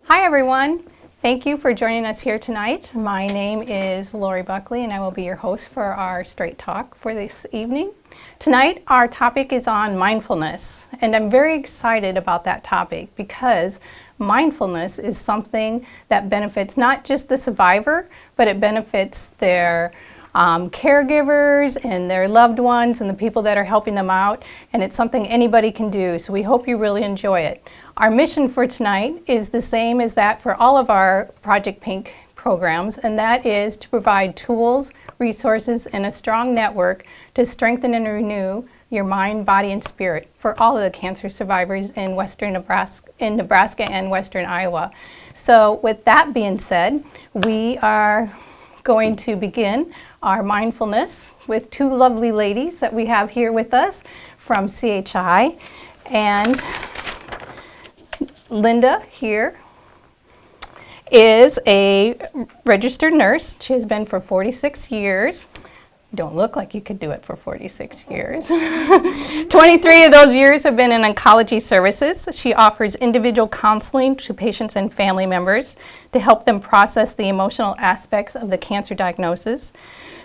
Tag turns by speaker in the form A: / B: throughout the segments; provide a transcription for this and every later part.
A: Hi everyone, thank you for joining us here tonight. My name is Lori Buckley and I will be your host for our Straight Talk for this evening. Tonight our topic is on mindfulness, and I'm very excited about that topic because mindfulness is something that benefits not just the survivor, but it benefits their caregivers and their loved ones and the people that are helping them out, and it's something anybody can do, so we hope you really enjoy it. Our mission for tonight is the same as that for all of our Project Pink programs, and that is to provide tools, resources, and a strong network to strengthen and renew your mind, body, and spirit for all of the cancer survivors in Nebraska and Western Iowa. So with that being said, we are going to begin our mindfulness with two lovely ladies that we have here with us from CHI. And Linda here is a registered nurse. She has been for 46 years. You don't look like you could do it for 46 years. 23 of those years have been in oncology services. She offers individual counseling to patients and family members to help them process the emotional aspects of the cancer diagnosis.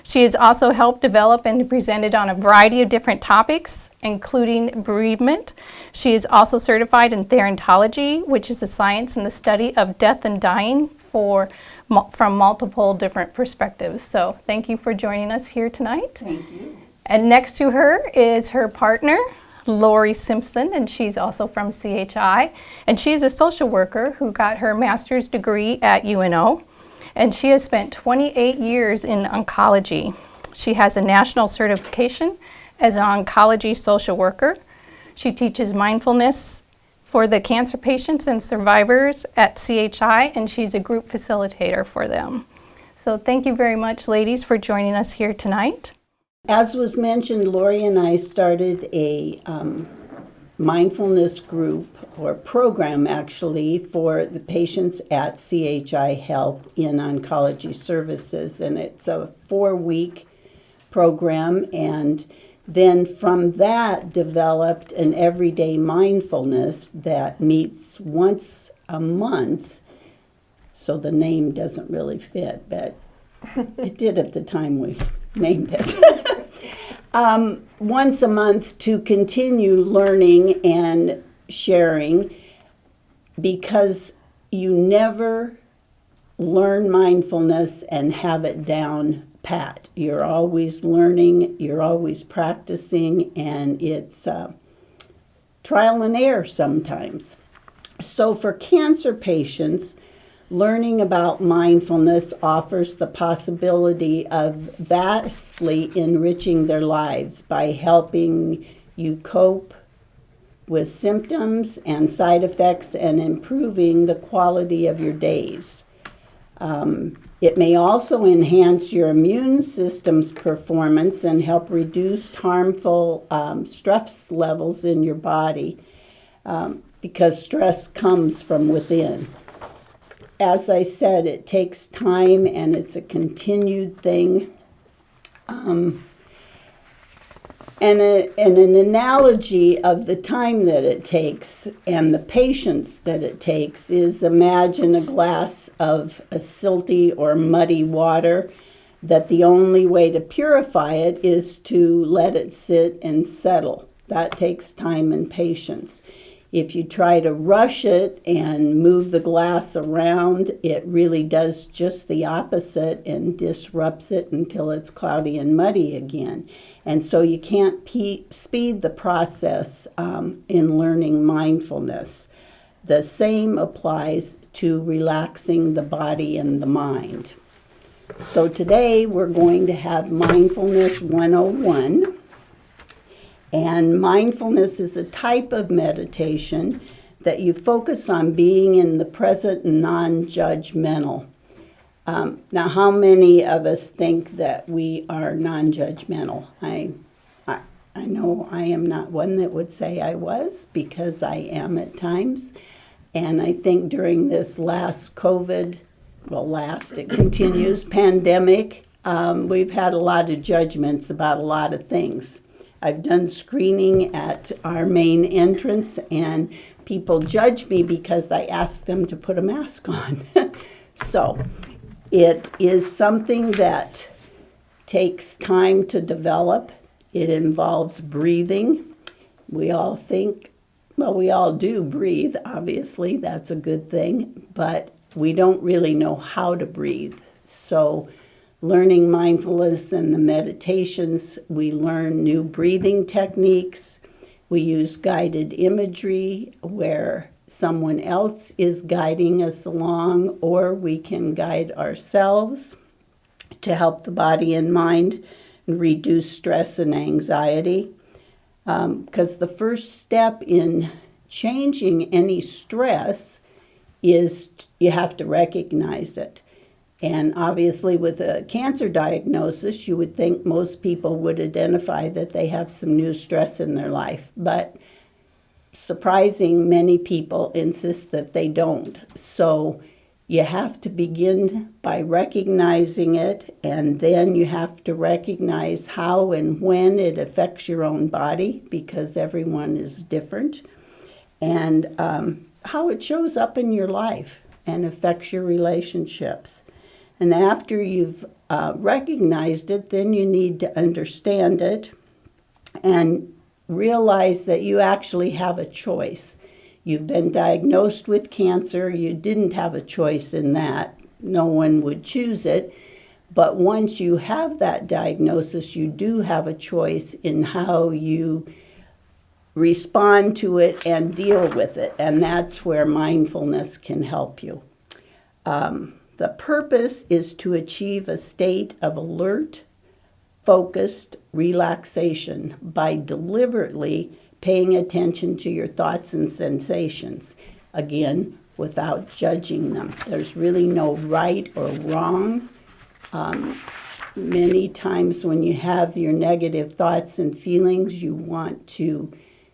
A: She has also helped develop and presented on a variety of different topics, including bereavement. She is also certified in therapology, which is the science and the study of death and dying from multiple different perspectives. So thank you for joining us here tonight.
B: Thank you.
A: And next to her is her partner, Lori Simpson, and she's also from CHI. And she's a social worker who got her master's degree at UNO. And she has spent 28 years in oncology. She has a national certification as an Oncology Social Worker. She teaches mindfulness for the cancer patients and survivors at CHI, and she's a group facilitator for them. So thank you very much, ladies, for joining us here tonight.
B: As was mentioned, Lori and I started a mindfulness group, or program actually, for the patients at CHI Health in oncology services, and it's a 4-week program, and then from that developed an everyday mindfulness that meets once a month. So the name doesn't really fit, but it did at the time we named it. Once a month to continue learning and sharing, because you never learn mindfulness and have it down pat. You're always learning, you're always practicing, and it's trial and error sometimes. So for cancer patients, learning about mindfulness offers the possibility of vastly enriching their lives by helping you cope with symptoms and side effects and improving the quality of your days. It may also enhance your immune system's performance and help reduce harmful stress levels in your body, because stress comes from within. As I said, it takes time and it's a continued thing. And an analogy of the time that it takes and the patience that it takes is, imagine a glass of a silty or muddy water, that the only way to purify it is to let it sit and settle. That takes time and patience. If you try to rush it and move the glass around, it really does just the opposite and disrupts it until it's cloudy and muddy again. And so you can't speed the process in learning mindfulness. The same applies to relaxing the body and the mind. So today we're going to have Mindfulness 101. And mindfulness is a type of meditation that you focus on being in the present and non-judgmental. Now, how many of us think that we are non-judgmental? I know I am not one that would say I was, because I am at times. And I think during this last COVID, it continues, pandemic, we've had a lot of judgments about a lot of things. I've done screening at our main entrance, and people judge me because I ask them to put a mask on. So it is something that takes time to develop. It involves breathing. We all think, well, we all do breathe, obviously, that's a good thing, but we don't really know how to breathe. So learning mindfulness and the meditations, we learn new breathing techniques. We use guided imagery where someone else is guiding us along, or we can guide ourselves to help the body and mind reduce stress and anxiety. Because the first step in changing any stress is you have to recognize it. And obviously with a cancer diagnosis, you would think most people would identify that they have some new stress in their life. But surprising, many people insist that they don't. So you have to begin by recognizing it, and then you have to recognize how and when it affects your own body, because everyone is different, and how it shows up in your life and affects your relationships. And after you've recognized it, then you need to understand it and realize that you actually have a choice. You've been diagnosed with cancer. You didn't have a choice in that. No one would choose it. But once you have that diagnosis, you do have a choice in how you respond to it and deal with it. And that's where mindfulness can help you. The purpose is to achieve a state of alert, focused relaxation by deliberately paying attention to your thoughts and sensations, again, without judging them. There's really no right or wrong. Many times when you have your negative thoughts and feelings, you want to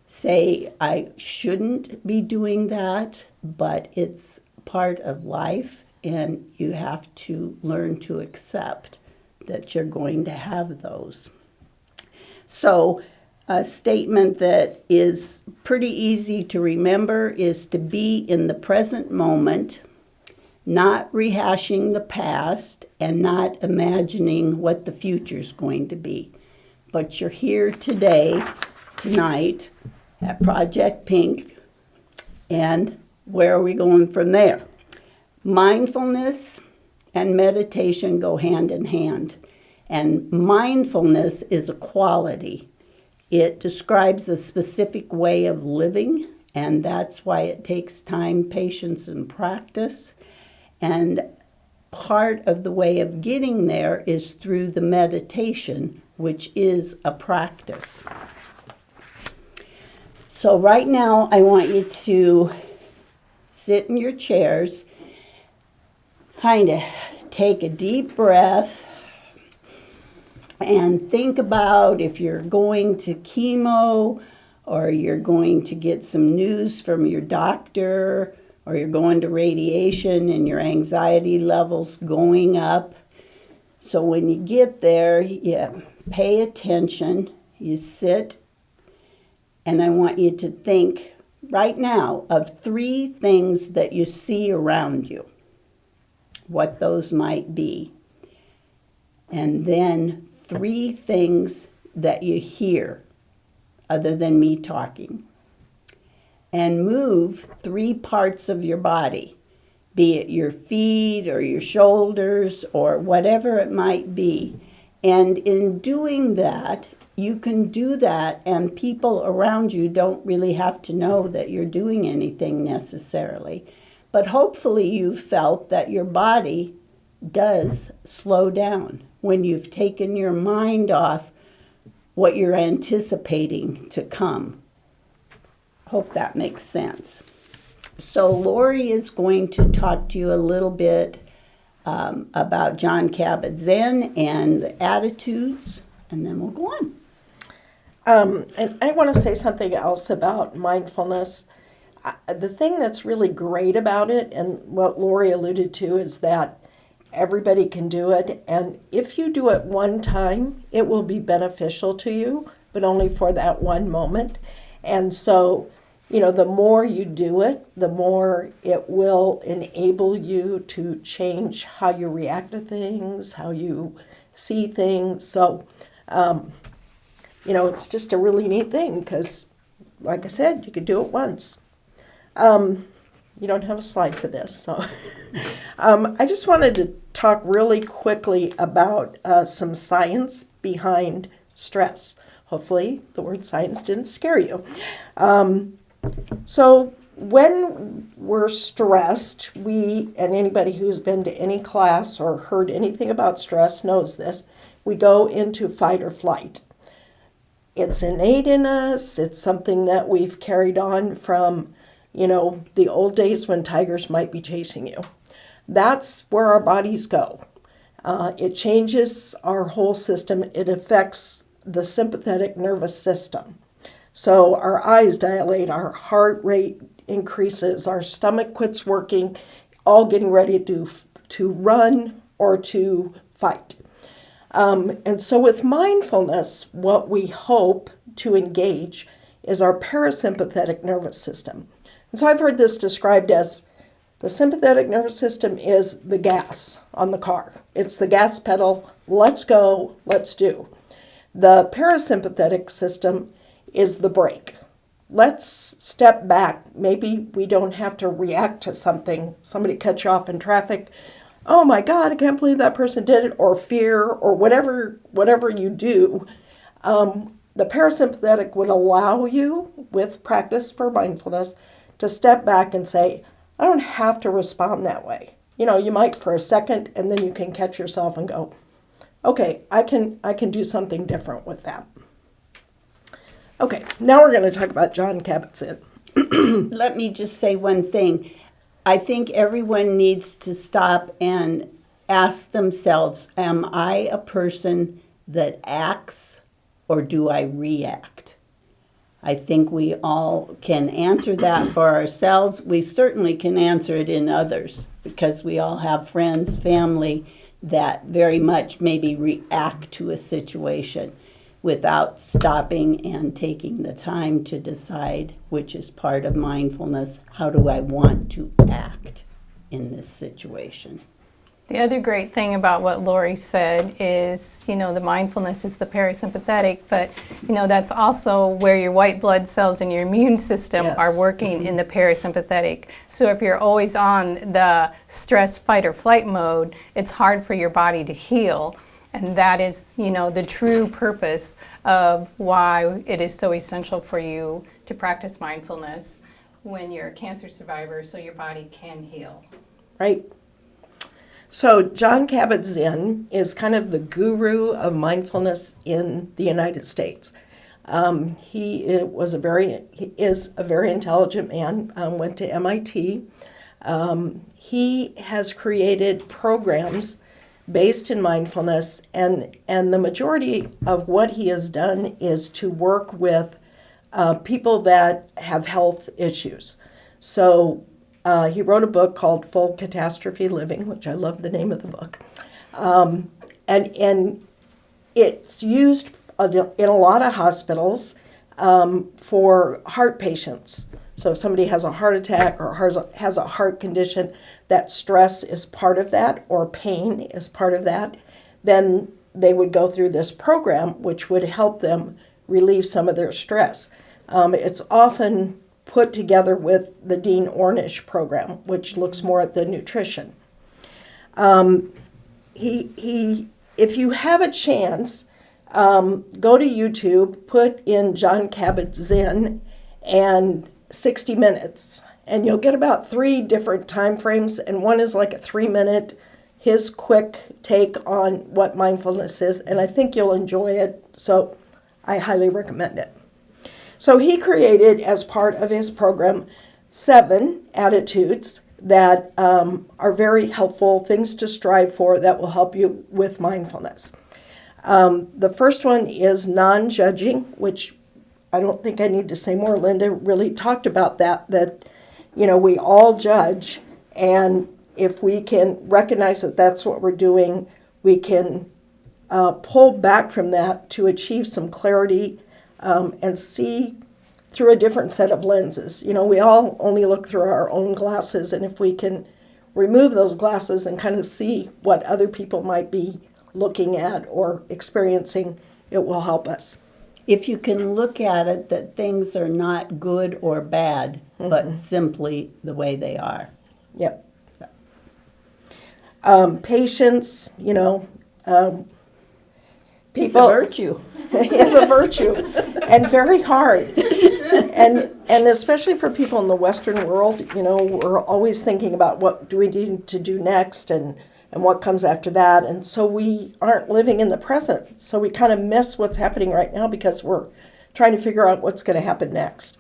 B: say, I shouldn't be doing that, but it's part of life, and you have to learn to accept that you're going to have those. So a statement that is pretty easy to remember is to be in the present moment, not rehashing the past and not imagining what the future's going to be. But you're here today, tonight, at Project Pink, and where are we going from there? Mindfulness and meditation go hand in hand, and mindfulness is a quality. It describes a specific way of living, and that's why it takes time, patience, and practice. And part of the way of getting there is through the meditation, which is a practice. So right now, I want you to sit in your chairs, kind of take a deep breath, and think about if you're going to chemo, or you're going to get some news from your doctor, or you're going to radiation and your anxiety levels going up. So when you get there, you pay attention, you sit, and I want you to think right now of 3 things that you see around you, what those might be. And then 3 things that you hear other than me talking. And move 3 parts of your body, be it your feet or your shoulders or whatever it might be. And in doing that, you can do that, and people around you don't really have to know that you're doing anything necessarily. But hopefully you've felt that your body does slow down when you've taken your mind off what you're anticipating to come. Hope that makes sense. So Lori is going to talk to you a little bit about Jon Kabat-Zinn and the attitudes, and then we'll go on.
C: And I want to say something else about mindfulness. The thing that's really great about it, and what Lori alluded to, is that everybody can do it. And if you do it one time, it will be beneficial to you, but only for that one moment. And so the more you do it, the more it will enable you to change how you react to things, how you see things. So, it's just a really neat thing because, like I said, you could do it once. You don't have a slide for this, so I just wanted to talk really quickly about some science behind stress. Hopefully the word science didn't scare you. So when we're stressed, and anybody who's been to any class or heard anything about stress knows this, we go into fight or flight. It's innate in us. It's something that we've carried on from the old days when tigers might be chasing you. That's where our bodies go. It changes our whole system. It affects the sympathetic nervous system. So our eyes dilate, our heart rate increases, our stomach quits working, all getting ready to run or to fight. And so with mindfulness, what we hope to engage is our parasympathetic nervous system. And so I've heard this described as the sympathetic nervous system is the gas on the car. It's the gas pedal. Let's go. Let's do. The parasympathetic system is the brake. Let's step back. Maybe we don't have to react to something. Somebody cuts you off in traffic. Oh my God, I can't believe that person did it, or fear, or whatever you do. The parasympathetic would allow you, with practice for mindfulness, to step back and say, I don't have to respond that way. You might for a second, and then you can catch yourself and go, okay, I can do something different with that. Okay, now we're going to talk about Jon Kabat-Zinn.
B: Let me just say one thing. I think everyone needs to stop and ask themselves, am I a person that acts or do I react? I think we all can answer that for ourselves. We certainly can answer it in others because we all have friends, family that very much maybe react to a situation without stopping and taking the time to decide, which is part of mindfulness, how do I want to act in this situation?
A: The other great thing about what Lori said is, the mindfulness is the parasympathetic, but, that's also where your white blood cells and your immune system are working in the parasympathetic. So if you're always on the stress, fight, or flight mode, it's hard for your body to heal. And that is, the true purpose of why it is so essential for you to practice mindfulness when you're a cancer survivor so your body can heal.
C: Right. So Jon Kabat-Zinn is kind of the guru of mindfulness in the United States. He is a very intelligent man, went to MIT. He has created programs based in mindfulness, and the majority of what he has done is to work with people that have health issues. So he wrote a book called Full Catastrophe Living, which I love the name of the book. And it's used in a lot of hospitals for heart patients. So if somebody has a heart attack or has a heart condition, that stress is part of that, or pain is part of that, then they would go through this program, which would help them relieve some of their stress. It's often put together with the Dean Ornish program, which looks more at the nutrition. If you have a chance, go to YouTube, put in Jon Kabat-Zinn and 60 minutes, and you'll get about 3 different time frames, and one is like a 3-minute, his quick take on what mindfulness is, and I think you'll enjoy it, so I highly recommend it. So he created, as part of his program, 7 attitudes that are very helpful, things to strive for that will help you with mindfulness. The first one is non-judging, which I don't think I need to say more. Linda really talked about that we all judge, and if we can recognize that that's what we're doing, we can pull back from that to achieve some clarity and see through a different set of lenses. We all only look through our own glasses, and if we can remove those glasses and kind of see what other people might be looking at or experiencing, it will help us.
B: If you can look at it that things are not good or bad, but simply the way they are.
C: Yep. Patience,
B: It's a virtue.
C: is a virtue, and very hard. And especially for people in the Western world, we're always thinking about what do we need to do next and what comes after that. And so we aren't living in the present. So we kind of miss what's happening right now because we're trying to figure out what's going to happen next.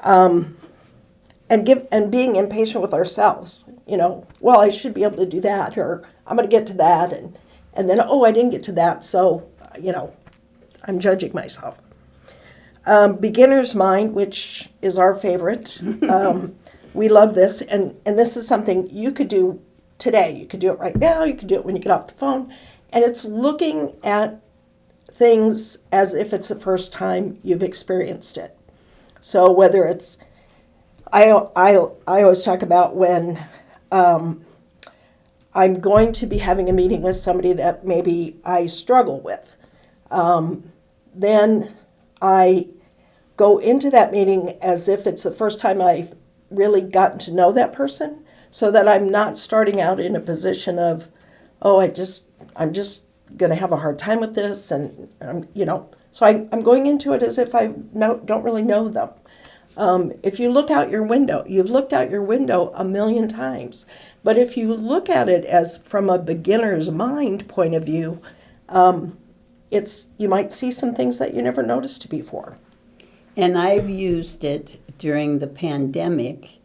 C: And being impatient with ourselves, well, I should be able to do that, or I'm going to get to that. And then, I didn't get to that. So, I'm judging myself. Beginner's mind, which is our favorite. We love this. And this is something you could do today. You could do it right now. You could do it when you get off the phone. And it's looking at things as if it's the first time you've experienced it. So whether it's, I always talk about when I'm going to be having a meeting with somebody that maybe I struggle with. Then I go into that meeting as if it's the first time I've really gotten to know that person, so that I'm not starting out in a position of, I'm just going to have a hard time with this, and so I'm going into it as if I don't really know them. If you look out your window, you've looked out your window a million times, but if you look at it as from a beginner's mind point of view, you might see some things that you never noticed before.
B: And I've used it during the pandemic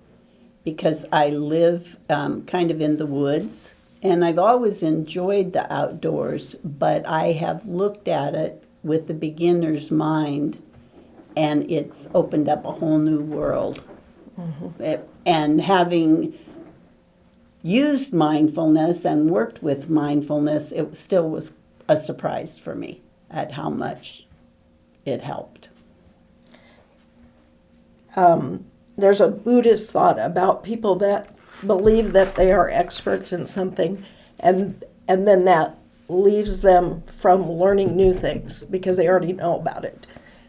B: because I live kind of in the woods, and I've always enjoyed the outdoors, but I have looked at it with the beginner's mind, and it's opened up a whole new world. And having used mindfulness and worked with mindfulness, it still was a surprise for me at how much it helped.
C: There's a Buddhist thought about people that believe that they are experts in something, and then that leaves them from learning new things because they already know about it.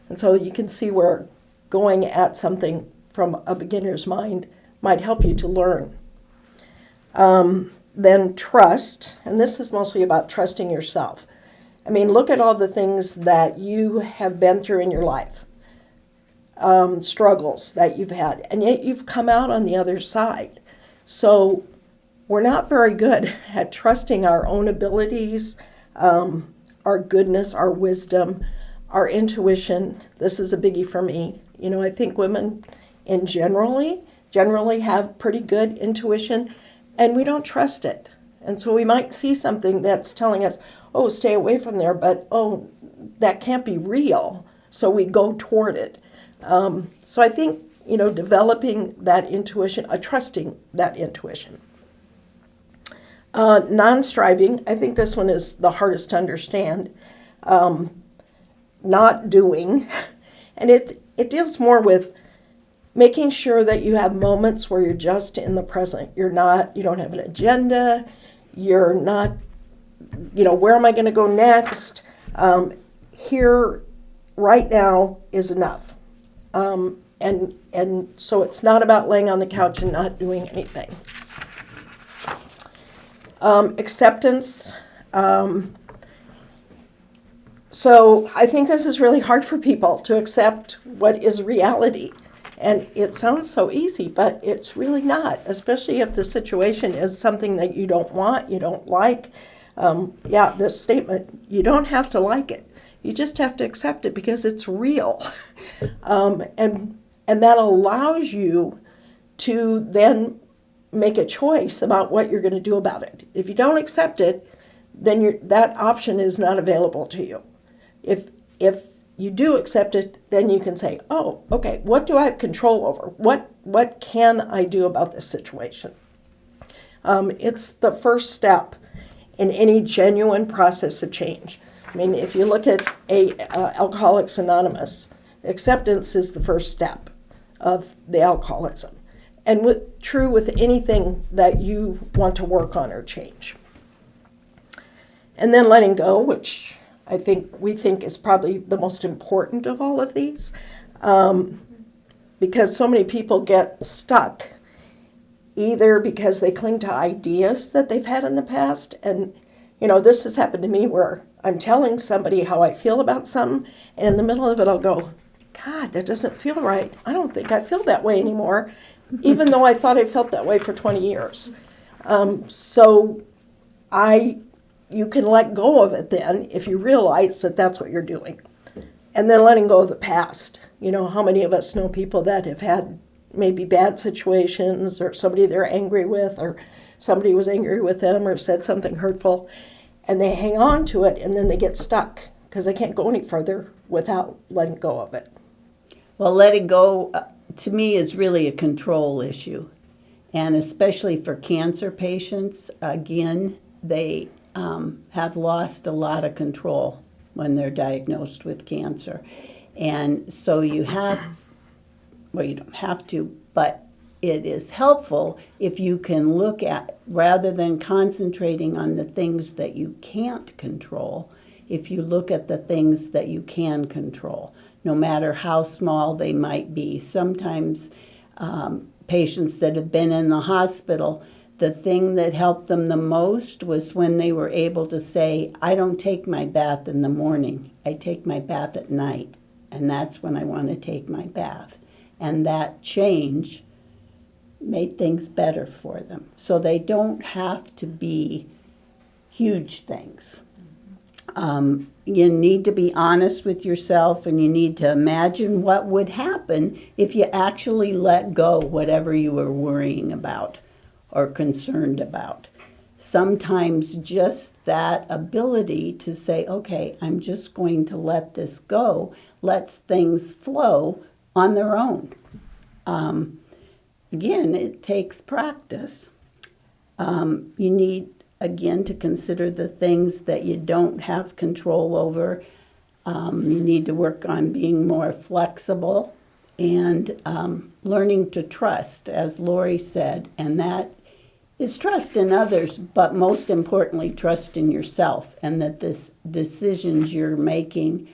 C: And so you can see where going at something from a beginner's mind might help you to learn. Then trust, and this is mostly about trusting yourself. I mean, look at all the things that you have been through in your life. Struggles that you've had, and yet you've come out on the other side. So we're not very good at trusting our own abilities, our goodness, our wisdom, our intuition. This is a biggie for me. I think women in generally have pretty good intuition, and we don't trust it. And so we might see something that's telling us, stay away from there, but that can't be real. So we go toward it. So I think, developing that intuition, trusting that intuition. Non-striving, I think this one is the hardest to understand. Not doing, and it deals more with making sure that you have moments where you're just in the present. You don't have an agenda, you're not, where am I going to go next? Here, right now is enough. And so it's not about laying on the couch and not doing anything. Acceptance. So I think this is really hard for people to accept what is reality. And it sounds so easy, but it's really not, especially if the situation is something that you don't want, you don't like. This statement, you don't have to like it. You just have to accept it because it's real. And that allows you to then make a choice about what you're going to do about it. If you don't accept it, then that option is not available to you. If you do accept it, then you can say, okay, what do I have control over? What can I do about this situation? It's the first step in any genuine process of change. I mean, if you look at Alcoholics Anonymous, Acceptance is the first step of the alcoholism. And true with anything that you want to work on or change. And then letting go, which we think is probably the most important of all of these, because so many people get stuck, either because they cling to ideas that they've had in the past. And, this has happened to me where I'm telling somebody how I feel about something, and in the middle of it I'll go, God, that doesn't feel right. I don't think I feel that way anymore, even though I thought I felt that way for 20 years. You can let go of it then if you realize that that's what you're doing. And then letting go of the past. How many of us know people that have had maybe bad situations, or somebody they're angry with, or somebody was angry with them or said something hurtful, and they hang on to it, and then they get stuck because they can't go any further without letting go of it.
B: Well, letting go, to me, is really a control issue. And especially for cancer patients, again, they have lost a lot of control when they're diagnosed with cancer. And so you don't have to, but it is helpful if you can look at, rather than concentrating on the things that you can't control, if you look at the things that you can control, no matter how small they might be. Sometimes patients that have been in the hospital, the thing that helped them the most was when they were able to say, I don't take my bath in the morning, I take my bath at night, and that's when I want to take my bath. And that change made things better for them. So they don't have to be huge things. You need to be honest with yourself, and you need to imagine what would happen if you actually let go whatever you were worrying about or concerned about. Sometimes just that ability to say, okay, I'm just going to let this go, lets things flow on their own. Again, it takes practice. You need, again, to consider the things that you don't have control over. You need to work on being more flexible and learning to trust, as Lori said, and that is trust in others, but most importantly, trust in yourself, and that the decisions you're making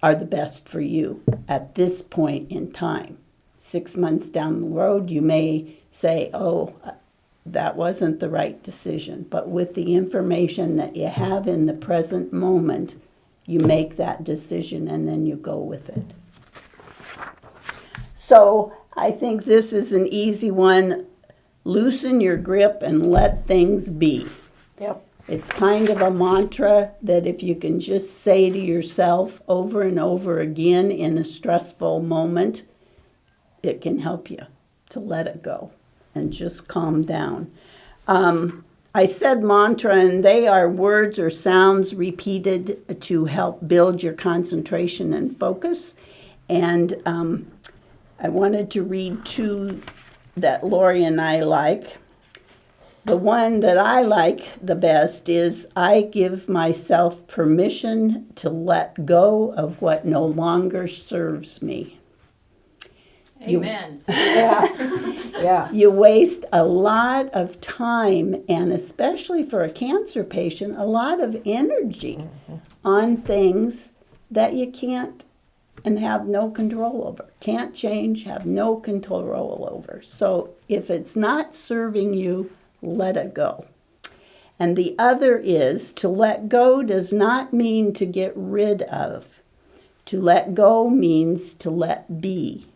B: are the best for you at this point in time. 6 months down the road, you may say, oh, that wasn't the right decision. But with the information that you have in the present moment, you make that decision and then you go with it. So I think this is an easy one. Loosen your grip and let things be.
C: Yep.
B: It's kind of a mantra that if you can just say to yourself over and over again in a stressful moment, it can help you to let it go and just calm down. I said mantra, and they are words or sounds repeated to help build your concentration and focus. And I wanted to read two that Lori and I like. The one that I like the best is, I give myself permission to let go of what no longer serves me.
A: Amen.
C: Yeah.
B: You waste a lot of time, and especially for a cancer patient, a lot of energy on things that you can't and have no control over. Can't change, have no control over. So if it's not serving you, let it go. And the other is, to let go does not mean to get rid of. To let go means to let be.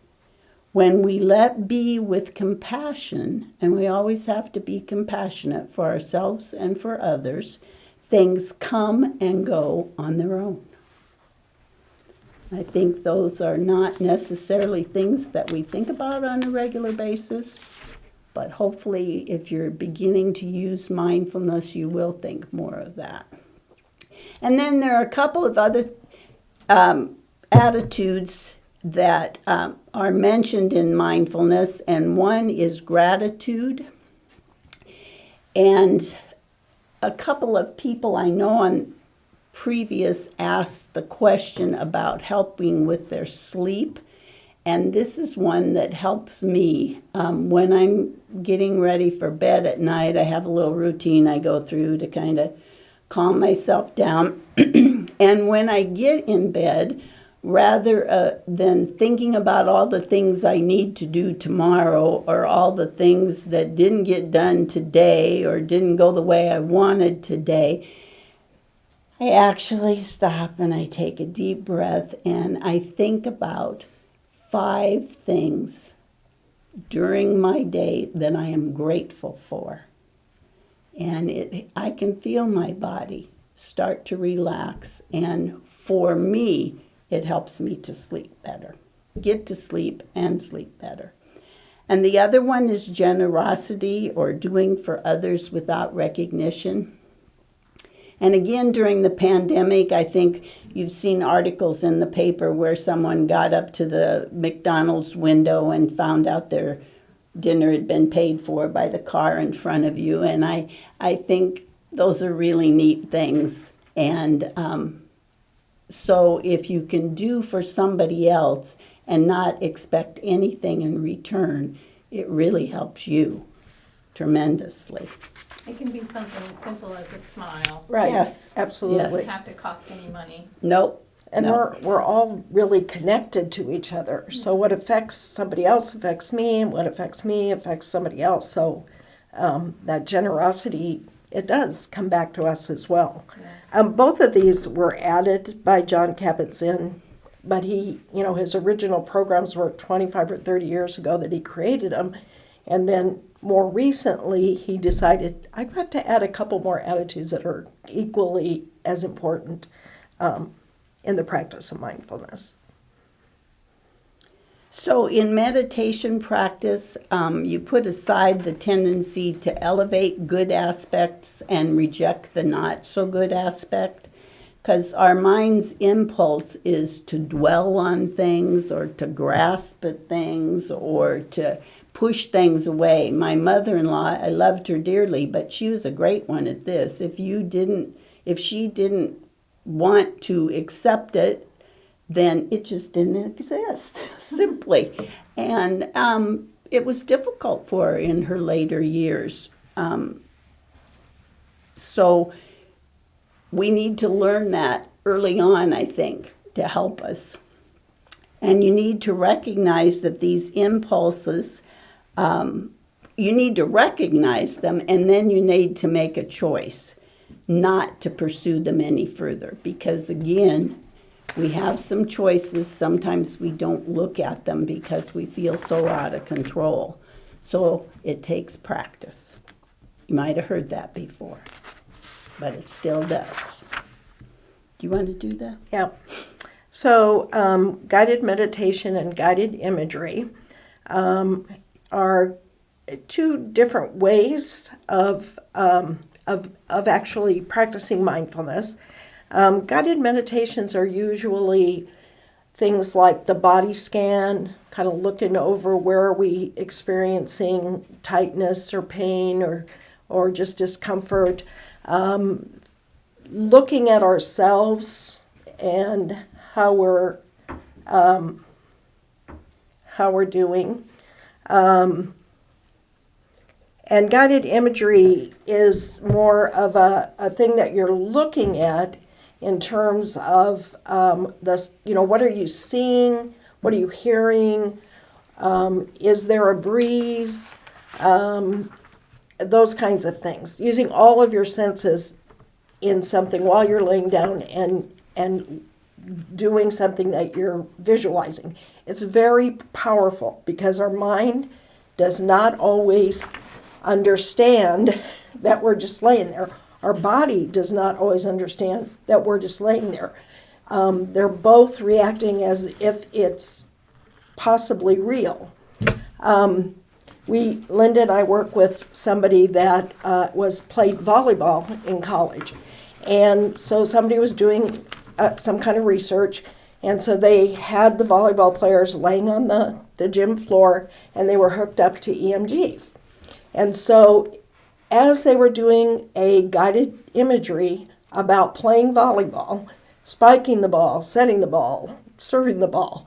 B: When we let be with compassion, and we always have to be compassionate for ourselves and for others, things come and go on their own. I think those are not necessarily things that we think about on a regular basis, but hopefully if you're beginning to use mindfulness, you will think more of that. And then there are a couple of other attitudes that are mentioned in mindfulness, and one is gratitude. And a couple of people I know, I'm previous asked the question about helping with their sleep. And this is one that helps me. When I'm getting ready for bed at night, I have a little routine I go through to kind of calm myself down. And when I get in bed, rather than thinking about all the things I need to do tomorrow or all the things that didn't get done today or didn't go the way I wanted today, I actually stop and I take a deep breath and I think about 5 things during my day that I am grateful for. And I can feel my body start to relax. And for me, it helps me to sleep better, get to sleep and sleep better. And the other one is generosity, or doing for others without recognition. And again, during the pandemic, I think you've seen articles in the paper where someone got up to the McDonald's window and found out their dinner had been paid for by the car in front of you. And I think those are really neat things. And so if you can do for somebody else and not expect anything in return, it really helps you tremendously.
A: It can be something as simple as a smile.
C: Right.
B: Yes.
C: Absolutely.
A: It doesn't have to cost any money.
B: Nope.
C: And
B: No.
C: we're all really connected to each other. So what affects somebody else affects me, and what affects me affects somebody else. So that generosity, it does come back to us as well.
A: Yeah.
C: Both of these were added by John Kabat-Zinn, but he, his original programs were 25 or 30 years ago that he created them. And then more recently, he decided, I've got to add a couple more attitudes that are equally as important in the practice of mindfulness.
B: So in meditation practice, you put aside the tendency to elevate good aspects and reject the not so good aspect, because our mind's impulse is to dwell on things or to grasp at things or to push things away. My mother-in-law, I loved her dearly, but she was a great one at this. If she didn't want to accept it, then it just didn't exist, simply. And it was difficult for her in her later years. So we need to learn that early on, I think, to help us. And you need to recognize that these impulses, you need to recognize them, and then you need to make a choice not to pursue them any further. Because again, we have some choices. Sometimes we don't look at them because we feel so out of control. So it takes practice. You might have heard that before, but it still does. Do you want to do that?
C: Yeah. So guided meditation and guided imagery are 2 different ways of actually practicing mindfulness. Guided meditations are usually things like the body scan, kind of looking over where are we experiencing tightness or pain or just discomfort, looking at ourselves and how we're doing. And guided imagery is more of a thing that you're looking at in terms of what are you seeing? What are you hearing? Is there a breeze? Those kinds of things. Using all of your senses in something while you're laying down and doing something that you're visualizing. It's very powerful because our mind does not always understand that we're just laying there. Our body does not always understand that we're just laying there. They're both reacting as if it's possibly real. Linda and I work with somebody that played volleyball in college. And so somebody was doing some kind of research, and so they had the volleyball players laying on the gym floor, and they were hooked up to EMGs. And so as they were doing a guided imagery about playing volleyball, spiking the ball, setting the ball, serving the ball,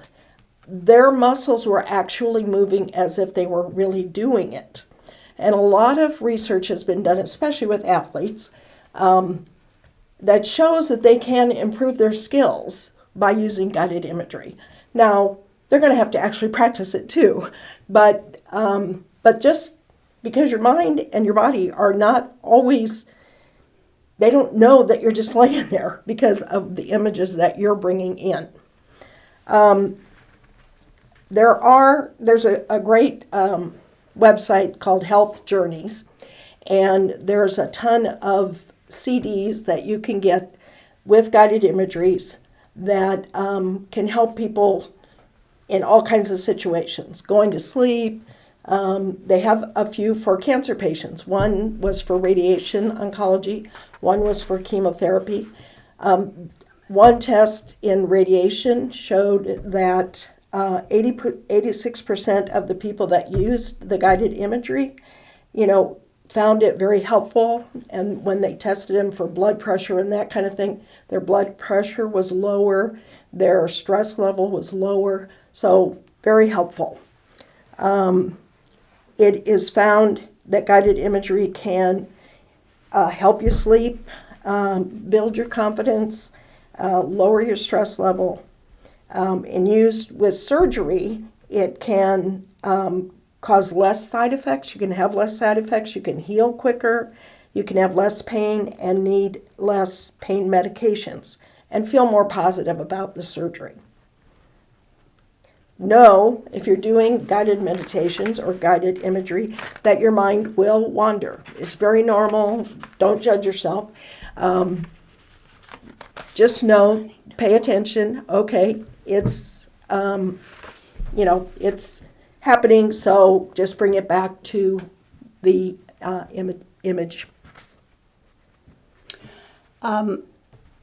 C: their muscles were actually moving as if they were really doing it. And a lot of research has been done, especially with athletes, that shows that they can improve their skills by using guided imagery. Now, they're going to have to actually practice it too, but just because your mind and your body are not always, they don't know that you're just laying there because of the images that you're bringing in. There's a great website called Health Journeys, and there's a ton of CDs that you can get with guided imageries that can help people in all kinds of situations. Going to sleep. They have a few for cancer patients. One was for radiation oncology. One was for chemotherapy. One test in radiation showed that 86% of the people that used the guided imagery, found it very helpful. And when they tested them for blood pressure and that kind of thing, their blood pressure was lower, their stress level was lower. So very helpful. It is found that guided imagery can help you sleep, build your confidence, lower your stress level. And used with surgery, it can cause less side effects. You can have less side effects. You can heal quicker. You can have less pain and need less pain medications and feel more positive about the surgery. Know, if you're doing guided meditations or guided imagery, that your mind will wander. It's very normal. Don't judge yourself. Just know, pay attention. Okay, it's it's happening, so just bring it back to the image.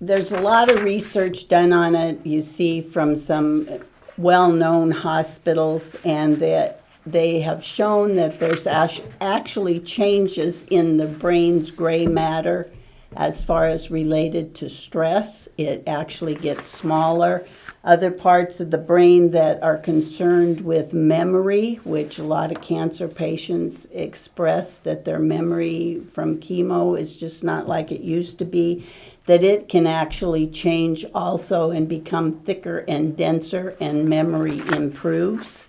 B: There's a lot of research done on it, you see, from some well-known hospitals, and that they have shown that there's actually changes in the brain's gray matter as far as related to stress. It actually gets smaller. Other parts of the brain that are concerned with memory, which a lot of cancer patients express that their memory from chemo is just not like it used to be, that it can actually change also and become thicker and denser, and memory improves.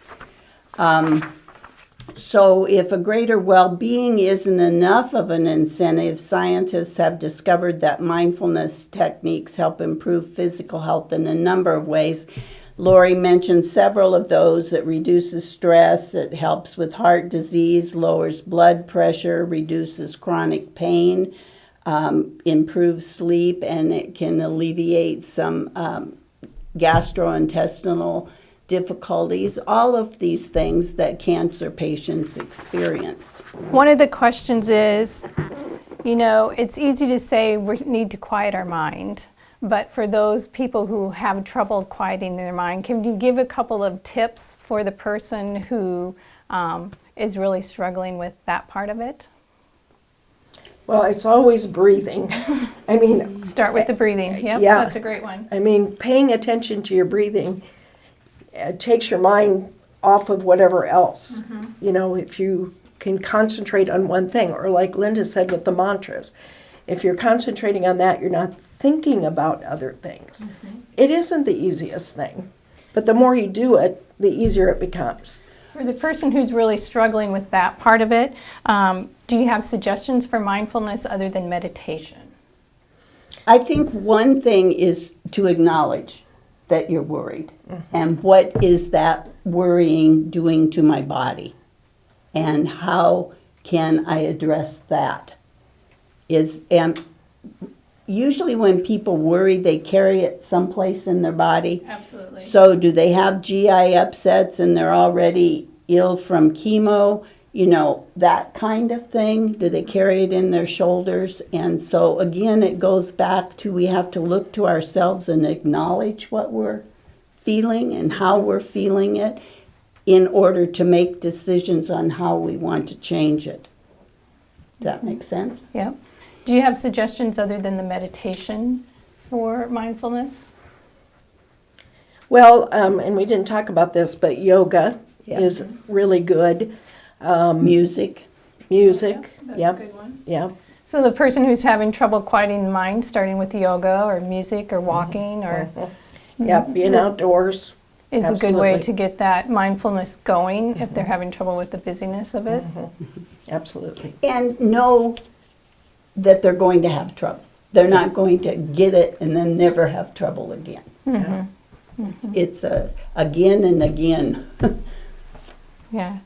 B: So if a greater well-being isn't enough of an incentive, scientists have discovered that mindfulness techniques help improve physical health in a number of ways. Lori mentioned several of those. It reduces stress, it helps with heart disease, lowers blood pressure, reduces chronic pain, improves sleep, and it can alleviate some gastrointestinal difficulties, all of these things that cancer patients experience.
A: One of the questions is, it's easy to say we need to quiet our mind, but for those people who have trouble quieting their mind, can you give a couple of tips for the person who is really struggling with that part of it?
C: Well, it's always breathing.
A: Start with the breathing. Yep,
C: yeah,
A: that's a great one.
C: Paying attention to your breathing takes your mind off of whatever else. Mm-hmm. If you can concentrate on one thing, or like Linda said with the mantras, if you're concentrating on that, you're not thinking about other things. Mm-hmm. It isn't the easiest thing, but the more you do it, the easier it becomes.
A: For the person who's really struggling with that part of it, do you have suggestions for mindfulness other than meditation?
B: I think one thing is to acknowledge that you're worried. Mm-hmm. And what is that worrying doing to my body? And how can I address that? And usually when people worry, they carry it someplace in their body.
A: Absolutely.
B: So do they have GI upsets and they're already ill from chemo? That kind of thing. Do they carry it in their shoulders? And so again, it goes back to, we have to look to ourselves and acknowledge what we're feeling and how we're feeling it in order to make decisions on how we want to change it. Does that make sense?
A: Yeah. Do you have suggestions other than the meditation for mindfulness?
C: Well, and we didn't talk about this, but yoga
B: Yeah.
C: is really good.
B: Music.
C: Music,
A: That's
C: yeah,
A: a good one.
C: yeah.
A: So the person who's having trouble quieting the mind, starting with yoga or music or walking or
C: Yeah, being outdoors.
A: is a good way
C: Absolutely.
A: to get that mindfulness going if they're having trouble with the busyness of it.
C: Absolutely.
B: And know that they're going to have trouble. They're not going to get it and then never have trouble again.
C: Yeah.
B: It's a again and again.
A: Yeah.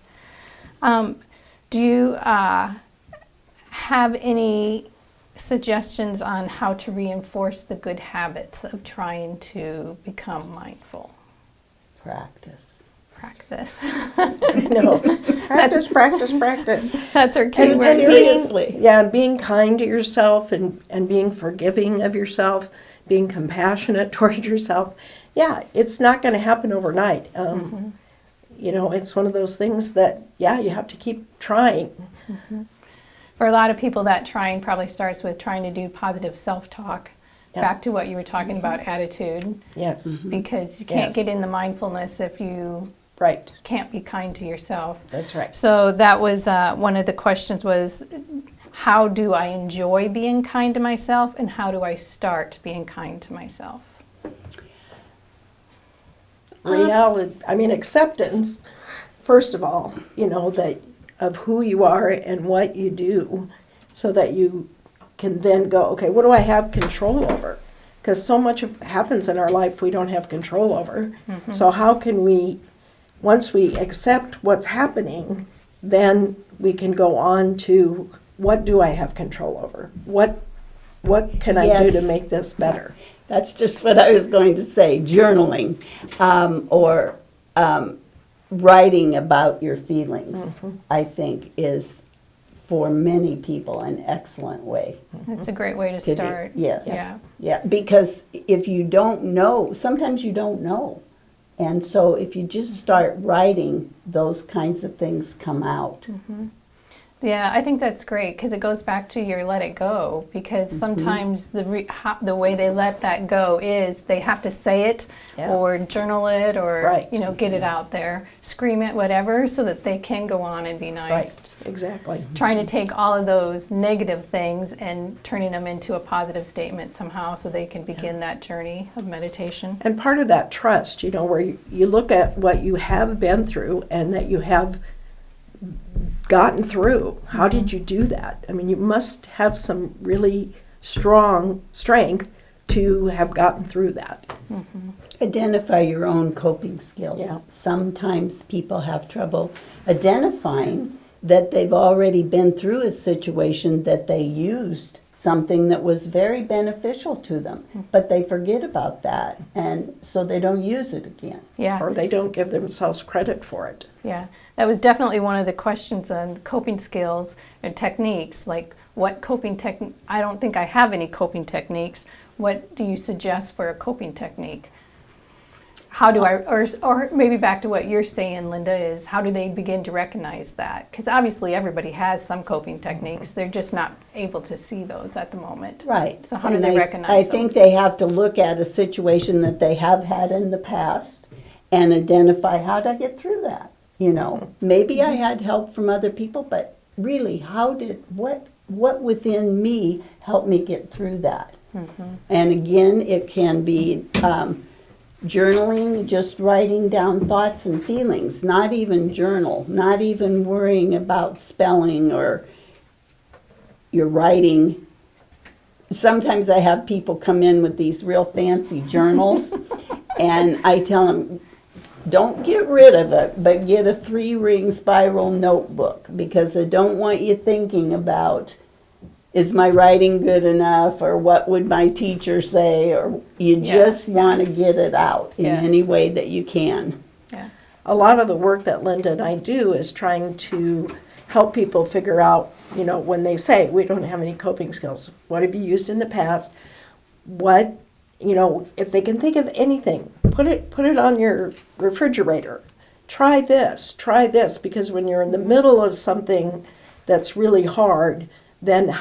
A: Do you have any suggestions on how to reinforce the good habits of trying to become mindful?
B: Practice.
A: Practice.
C: No, practice, practice, practice.
A: That's our
C: And,
A: key
C: and
A: word.
B: Seriously.
C: and being kind to yourself and being forgiving of yourself, being compassionate toward yourself. Yeah, it's not going to happen overnight. You know, it's one of those things that, yeah, you have to keep trying.
A: For a lot of people, that trying probably starts with trying to do positive self-talk.
C: Yeah.
A: Back to what you were talking about, attitude,
C: Yes,
A: because you can't
C: Yes.
A: get in the mindfulness if you
C: right.
A: can't be kind to yourself.
C: That's right.
A: So that was one of the questions was, how do I enjoy being kind to myself, and how do I start being kind to myself?
C: Reality, I mean, acceptance, first of all, you know, that of who you are and what you do, so that you can then go, okay, what do I have control over? Because so much happens in our life we don't have control over. So how can we, once we accept what's happening, then we can go on to what do I have control over? What can I do to
B: Yes.
C: make this better?
B: That's just what I was going to say. Journaling or writing about your feelings, I think, is for many people an excellent way
A: That's a great way to
B: to do.
A: start.
B: Yes.
A: Yeah.
B: Yeah, because if you don't know, sometimes you don't know. And so if you just start writing, those kinds of things come out.
A: Yeah, I think that's great because it goes back to your let it go, because sometimes the way they let that go is they have to say it
C: Yeah.
A: or journal it or
C: Right.
A: get it out there, scream it, whatever, so that they can go on and be nice.
C: Right, exactly.
A: Trying to take all of those negative things and turning them into a positive statement somehow so they can begin that journey of meditation.
C: And part of that trust, you know, where you look at what you have been through and that you have gotten through. How did you do that? I mean, you must have some really strong strength to have gotten through that.
B: Identify your own coping skills.
C: Yeah.
B: Sometimes people have trouble identifying that they've already been through a situation that they used something that was very beneficial to them, but they forget about that, and so they don't use it again.
A: Yeah.
C: Or they don't give themselves credit for it.
A: Yeah, that was definitely one of the questions on coping skills and techniques. Like, what coping technique? I don't think I have any coping techniques. What do you suggest for a coping technique? How do I, or maybe back to what you're saying, Linda, is how do they begin to recognize that? Because obviously everybody has some coping techniques. They're just not able to see those at the moment.
B: Right.
A: So how do
B: And
A: they
B: I
A: recognize them?
B: think they have to look at a situation that they have had in the past and identify how to get through that. You know, maybe I had help from other people, but really, what within me helped me get through that? And again, it can be journaling, just writing down thoughts and feelings, not even journal, not even worrying about spelling or your writing. Sometimes I have people come in with these real fancy journals, and I tell them, don't get rid of it, but get a 3-ring spiral notebook, because I don't want you thinking about, is my writing good enough, or what would my teacher say, or you just want to get it out in any way that you can.
A: Yeah.
C: A lot of the work that Linda and I do is trying to help people figure out, you know, when they say, we don't have any coping skills, what have you used in the past? What, you know, if they can think of anything, put it on your refrigerator. Try this, because when you're in the middle of something that's really hard, then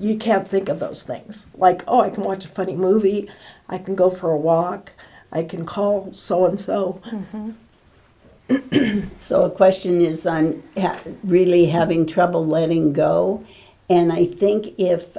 C: you can't think of those things. Like, oh, I can watch a funny movie, I can go for a walk, I can call so-and-so.
B: So a question is, I'm really having trouble letting go. And I think if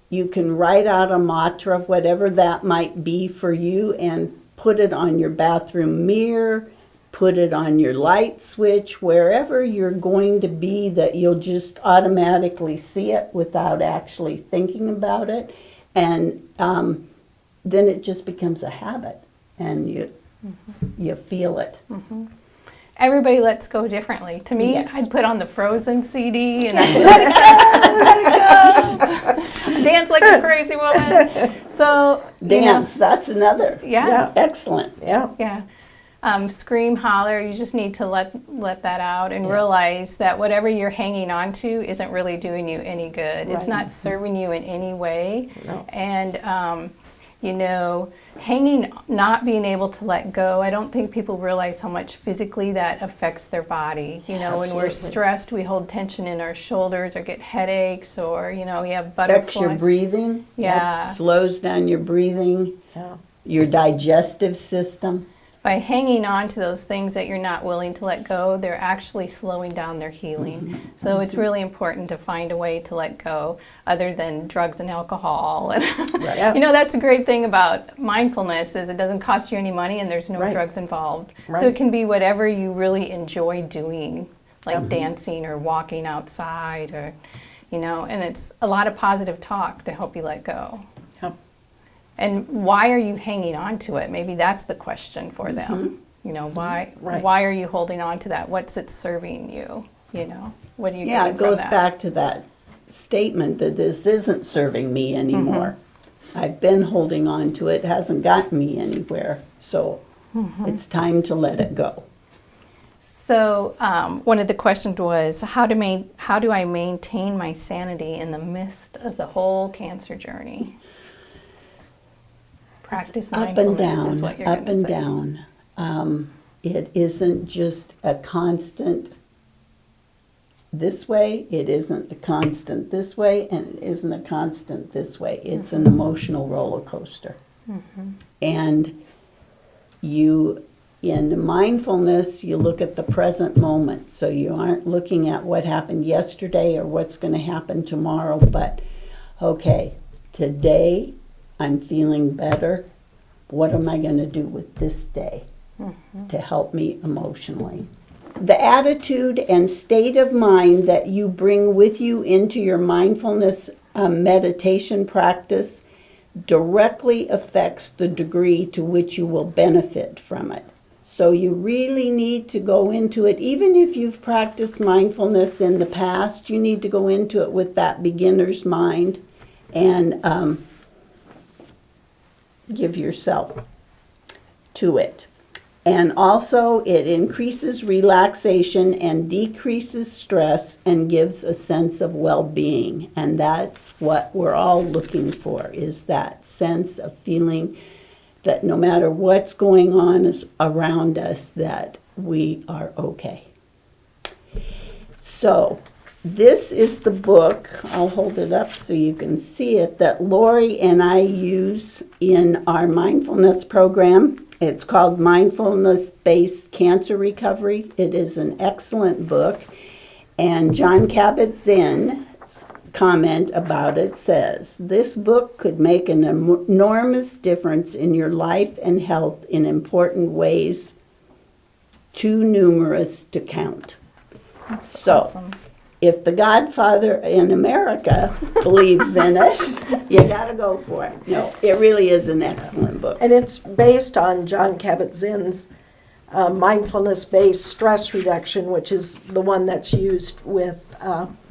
B: you can write out a mantra, whatever that might be for you, and put it on your bathroom mirror, put it on your light switch, wherever you're going to be, that you'll just automatically see it without actually thinking about it. And then it just becomes a habit, and you feel it.
A: Everybody lets go differently. To me,
B: Yes.
A: I'd put on the Frozen CD and I'd let it go, let it go. Dance like a crazy woman. So,
B: Dance, that's another.
A: Yeah.
B: Excellent.
C: Yeah.
A: Scream, holler. You just need to let that out and realize that whatever you're hanging on to isn't really doing you any good. It's not serving you in any way.
C: No.
A: And not being able to let go, I don't think people realize how much physically that affects their body. When we're
C: Absolutely.
A: stressed, we hold tension in our shoulders or get headaches, or, you have butterflies.
B: Affects your breathing.
A: Yeah.
B: Slows down your breathing,
C: Yeah.
B: your digestive system.
A: By hanging on to those things that you're not willing to let go, they're actually slowing down their healing. So it's really important to find a way to let go other than drugs and alcohol. And
C: Yeah.
A: that's a great thing about mindfulness, is it doesn't cost you any money and there's no
C: Right.
A: drugs involved. So
C: Right.
A: it can be whatever you really enjoy doing, like dancing or walking outside, or and it's a lot of positive talk to help you let go.
C: Yep.
A: And why are you hanging on to it? Maybe that's the question for them. Why
C: Right.
A: why are you holding on to that? What's it serving you? What are you
B: Yeah,
A: getting
B: it goes
A: from that?
B: back to that statement that this isn't serving me anymore. I've been holding on to it, hasn't gotten me anywhere. So it's time to let it go.
A: So one of the questions was, how do I maintain my sanity in the midst of the whole cancer journey? Practice
B: Up and
A: mindfulness is what
B: down,
A: you're
B: up
A: gonna
B: and
A: say.
B: down. It isn't just a constant this way, it isn't a constant this way, and it isn't a constant this way. It's an emotional roller coaster. And in mindfulness, you look at the present moment. So you aren't looking at what happened yesterday or what's going to happen tomorrow, but okay, today I'm feeling better. What am I going to do with this day to help me emotionally? The attitude and state of mind that you bring with you into your mindfulness meditation practice directly affects the degree to which you will benefit from it. So you really need to go into it, even if you've practiced mindfulness in the past, you need to go into it with that beginner's mind and give yourself to it. And also, it increases relaxation and decreases stress and gives a sense of well-being. And that's what we're all looking for, is that sense of feeling that no matter what's going on around us, that we are okay. So, this is the book, I'll hold it up so you can see it, that Lori and I use in our mindfulness program. It's called Mindfulness-Based Cancer Recovery. It is an excellent book. And Jon Kabat-Zinn's comment about it says, "This book could make an enormous difference in your life and health in important ways, too numerous to count."
A: That's
B: So,
A: awesome.
B: if the Godfather in America believes in it, you gotta go for it. No, it really is an excellent book.
C: And it's based on Jon Kabat-Zinn's mindfulness-based stress reduction, which is the one that's used with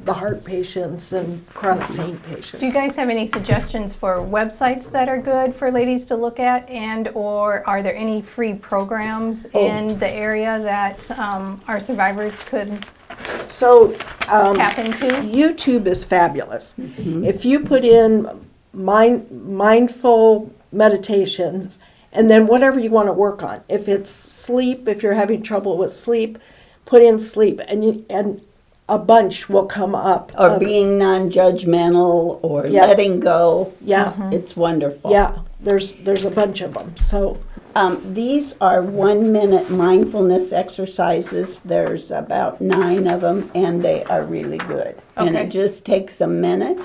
C: the heart patients and chronic pain patients.
A: Do you guys have any suggestions for websites that are good for ladies to look at, or are there any free programs in the area that our survivors could
C: So
A: tap into?
C: YouTube is fabulous. If you put in mindful meditations, and then whatever you want to work on. If it's sleep, if you're having trouble with sleep, put in sleep. And a bunch will come up.
B: Or being non-judgmental, or
C: Yeah.
B: letting go.
C: Yeah.
B: It's wonderful.
C: Yeah, there's a bunch of them. So
B: These are 1-minute mindfulness exercises. There's about 9 of them, and they are really good. And
A: Okay.
B: it just takes a minute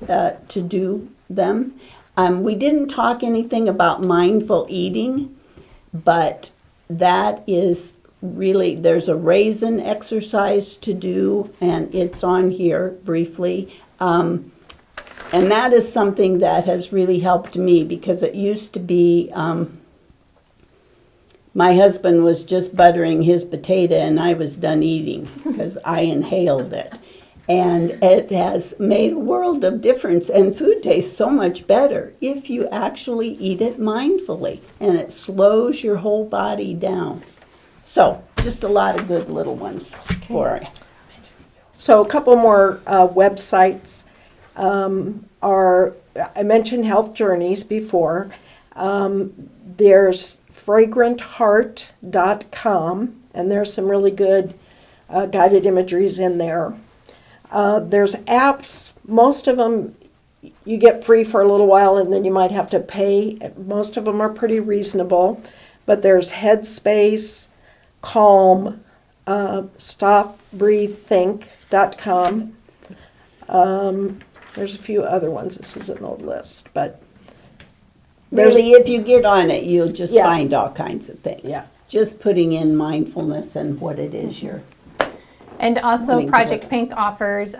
B: to do them. We didn't talk anything about mindful eating, but that is really, there's a raisin exercise to do, and it's on here briefly. And that is something that has really helped me, because it used to be my husband was just buttering his potato and I was done eating because I inhaled it. And it has made a world of difference, and food tastes so much better if you actually eat it mindfully, and it slows your whole body down. So, just a lot of good little ones for you.
C: So a couple more websites are, I mentioned Health Journeys before. There's fragrantheart.com, and there's some really good guided imageries in there. There's apps. Most of them you get free for a little while, and then you might have to pay. Most of them are pretty reasonable. But there's Headspace, Calm, StopBreatheThink.com. There's a few other ones. This is an old list, but
B: Really, if you get on it, you'll just
C: Yeah.
B: find all kinds of things.
C: Yeah.
B: Just putting in mindfulness and what it is you're.
A: And also,
B: Wanting to
A: Project
B: work.
A: Pink offers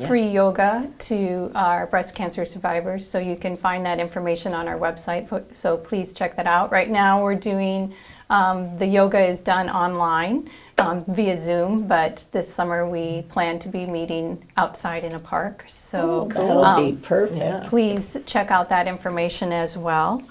A: free yoga to our breast cancer survivors, so you can find that information on our website, so please check that out. Right now we're doing, the yoga is done online via Zoom, but this summer we plan to be meeting outside in a park, so
B: That'll be perfect.
C: yeah.
A: please check out that information as well.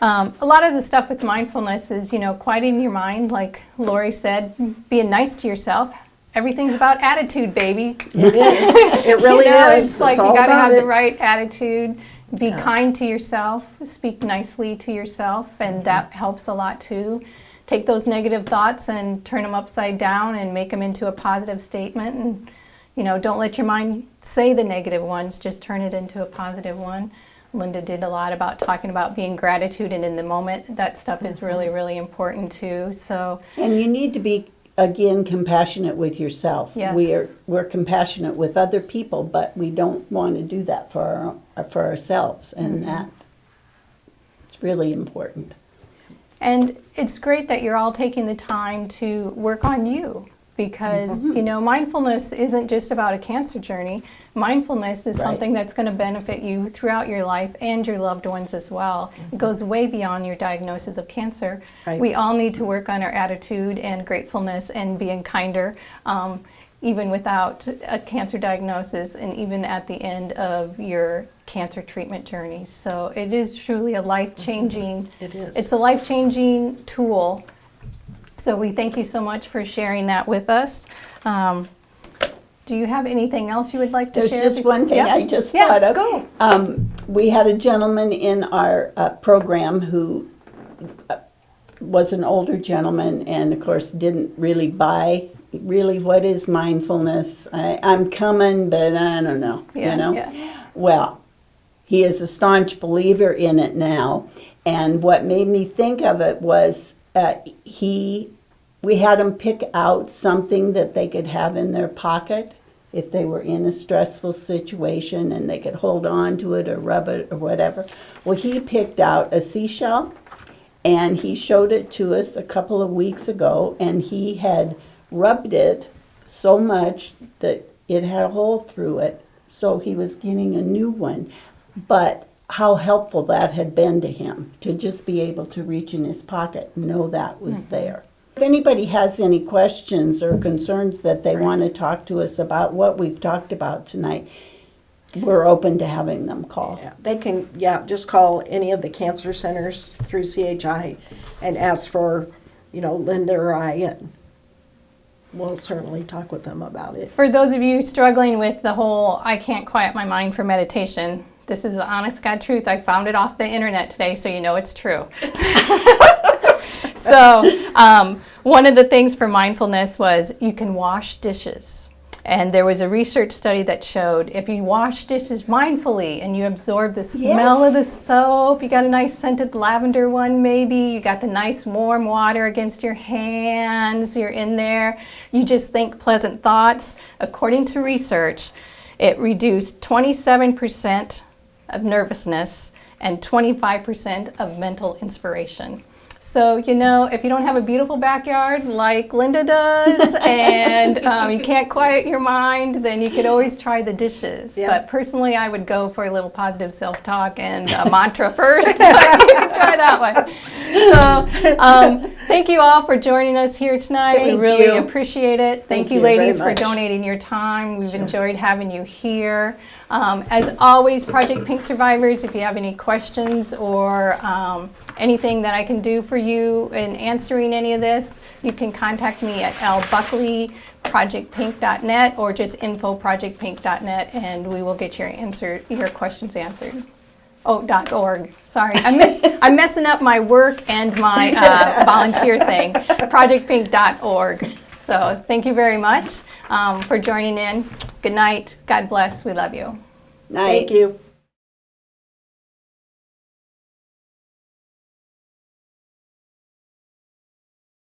A: A lot of the stuff with mindfulness is, quieting your mind, like Lori said, being nice to yourself. Everything's about attitude, baby.
C: it is. It really is.
A: It's like
C: all
A: you gotta
C: about
A: have
C: it.
A: the right attitude, be kind to yourself, speak nicely to yourself, and that helps a lot too. Take those negative thoughts and turn them upside down and make them into a positive statement, and don't let your mind say the negative ones, just turn it into a positive one. Linda did a lot about talking about being gratitude and in the moment. That stuff is really, really important too. So
B: And you need to be, again, compassionate with yourself.
A: Yes.
B: We're compassionate with other people, but we don't want to do that for ourselves, and it's really important.
A: And it's great that you're all taking the time to work on you, because mindfulness isn't just about a cancer journey. Mindfulness is
B: Right.
A: something that's going to benefit you throughout your life and your loved ones as well. It goes way beyond your diagnosis of cancer.
C: Right.
A: We all need to work on our attitude and gratefulness and being kinder, even without a cancer diagnosis and even at the end of your cancer treatment journey. So it is truly a life-changing,
C: It is.
A: it's a life-changing tool. So we thank you so much for sharing that with us. Do you have anything else you would like to
B: There's
A: share?
B: just one thing
A: Yep.
B: I just
A: Yeah,
B: thought of.
A: go.
B: We had a gentleman in our program who was an older gentleman, and of course didn't really buy really what is mindfulness. I'm coming, but I don't know.
A: Yeah, yeah.
B: Well, he is a staunch believer in it now, and what made me think of it was we had him pick out something that they could have in their pocket if they were in a stressful situation, and they could hold on to it or rub it or whatever. Well, he picked out a seashell, and he showed it to us a couple of weeks ago, and he had rubbed it so much that it had a hole through it, so he was getting a new one. But how helpful that had been to him, to just be able to reach in his pocket and know that was there. If anybody has any questions or concerns that they want to talk to us about what we've talked about tonight, we're open to having them call.
C: Yeah, they can, just call any of the cancer centers through CHI and ask for, Linda or I, and we'll certainly talk with them about it.
A: For those of you struggling with the whole, I can't quiet my mind for meditation, this is the honest God truth. I found it off the internet today, so you know it's true. So one of the things for mindfulness was you can wash dishes. And there was a research study that showed if you wash dishes mindfully and you absorb the smell of the soap, you got a nice scented lavender one maybe, you got the nice warm water against your hands, you're in there, you just think pleasant thoughts. According to research, it reduced 27% of nervousness and 25% of mental inspiration. So, you know, if you don't have a beautiful backyard like Linda does and you can't quiet your mind, then you could always try the dishes.
C: Yeah.
A: But personally, I would go for a little positive self-talk and a mantra first, but you can try that one. So, thank you all for joining us here tonight.
B: Thank
A: we really
B: you.
A: appreciate it. Thank you,
B: you very
A: ladies, for
B: much.
A: donating your time. We've enjoyed having you here. As always, Project Pink survivors, if you have any questions or anything that I can do for you in answering any of this, you can contact me at lbuckley@projectpink.net or just info@projectpink.net, and we will get your questions answered. Oh, .org. Sorry, I'm messing up my work and my volunteer thing. Projectpink.org. So thank you very much for joining in. Good night. God bless. We love you.
B: Night.
C: Thank you.